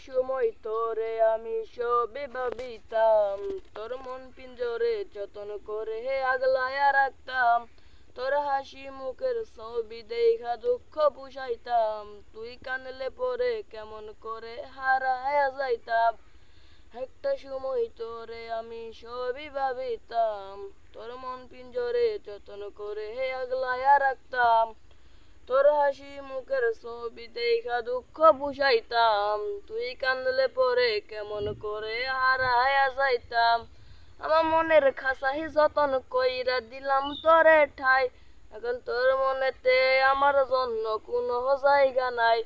সময় তোরে আমি সবে ভাবিতাম, তোর মন পিঞ্জরে যতন করে আগলায়া রাখতাম। তোর হাসি মুখের ছবি দেখা দুঃখ বুঝাইতাম, তুই কানলে পরে কেমন করে হারায়া যাইতাম। একটা সময় তোরে আমি সবই ভাবিতাম, তোর মন পিঞ্জরে যতন করে আগলায়া রাখতাম। তোর হাসি মুখের ছবি দেখা দুঃখ বুঝাইতাম, তুই কান্দলে পরে কেমন করে হারায়া যাইতাম। আমার মনের খাসাহি যতন কইরা দিলাম তোরে ঠাই, এখন তোর মনেতে আমার জন্য কোনো জায়গা নাই।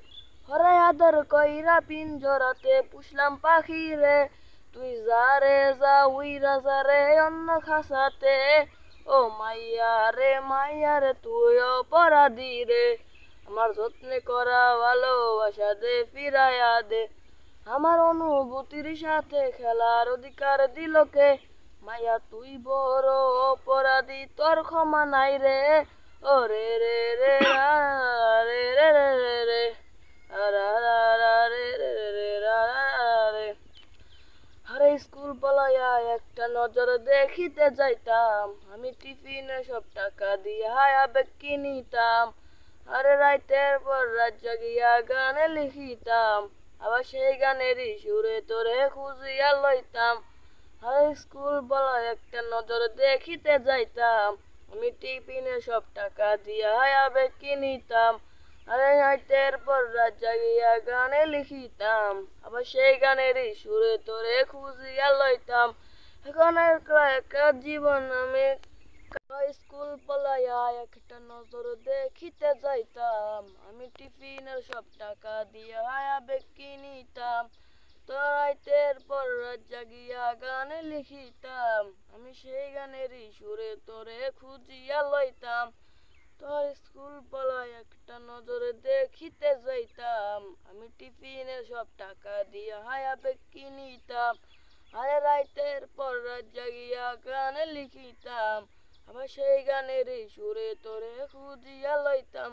হরে আদর কইরা পিঞ্জরাতে পুষলাম পাখি রে, তুই যা রে যা উইরা যা রে অন্য খাসাতে। ও মাইয়া রে তুই অপরাধী রে, আমার যত্নে করা ভালোবাসা দে ফিরাইয়া দে। আমার অনুভূতির সাথে খেলার অধিকার দিল কে, মাইয়া তুই বড় অপরাধী তোর ক্ষমা নাই রে। ও রে রে রে রা রে রে রে রে রে রা রা রা রে রে রে রে রা রা রে। আরে স্কুল পালাইয়া একটা নজর দেখিতে যাইতাম, আমি টিফিনে সব টাকা দিয়া আবেগ কিনিতাম। আরে রাইতের পর রাত জাগিয়া গানে লিখিতাম, আবার সেই গানেরই সুরে তোরে খুঁজিয়া লইতাম। আরে স্কুল পালায় একটা নজর দেখিতে যাইতাম, আমি টিফিনে সব টাকা দিয়া আবেগ কিনিতাম। আরে রাইতের পর রাত জাগিয়া গানে লিখিতাম, আবার সেই গানেরই সুরে তোরে খুঁজিয়া লইতাম। এখন একা জীবন আমি স্কুল পালাইয়া একটা নজর দেখিতে যাইতাম, আমি টিফিনের সব টাকা দিয়া আবেগ কিনিতাম। তো রাইতের পর রাত জাগিয়া গানে লিখিতাম, আমি সেই গানেরই সুরে তোরে খুঁজিয়া লইতাম। তোর স্কুল পালায় একটা নজরে দেখিতে যাইতাম, আমি টিফিনের সব টাকা দিয়া আবেগ কিনিতাম। আরে রাইতের পর রাত জাগিয়া গানে লিখিতাম, আবার সেই গানেরই সুরে তোরে খুঁজিয়া লইতাম।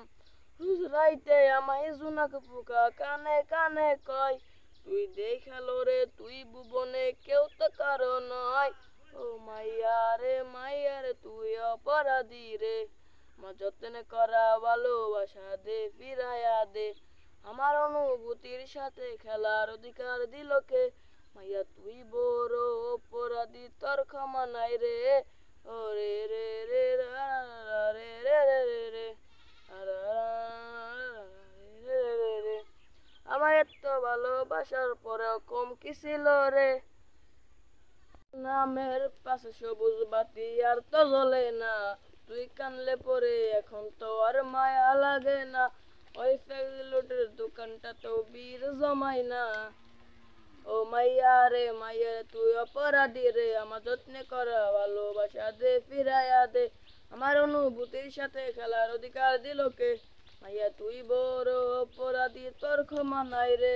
রোজ রাইতে আমায় জোনাক পোকা কানে কানে কয়, তুই দেখালো রে তুই ভুবনে কেউ তো কারো নয়। ও মাইয়া রে তুই অপরাধী রে, আমার যত্নে করা ভালোবাসা দে ফিরাইয়া দে। আমার অনুভূতির সাথে খেলার অধিকার দিল কে, মাইয়া তুই বড় অপরাধী তোর ক্ষমা নাই রে। ও রে রে রে রা রে রে রে রে রে রা রে রে রে রে। আমার এত ভালোবাসার পরেও কম কি ছিল রে, নামের পাশে সবুজ বাতি আর তো জ্বলে না, তুই কানলে পরে এখন তো আর মায়া লাগে না। ওই ফেরিলোটের দোকানটা তো বীর জমাই না। ও মাইয়া রে তুই অপরাধী রে, আমার যত্নে করা ভালোবাসা দে ফিরাইয়া দে। আমার অনুভূতির সাথে খেলার অধিকার দিল কে, মাইয়া তুই বড় অপরাধী তোর ক্ষমা নাই রে।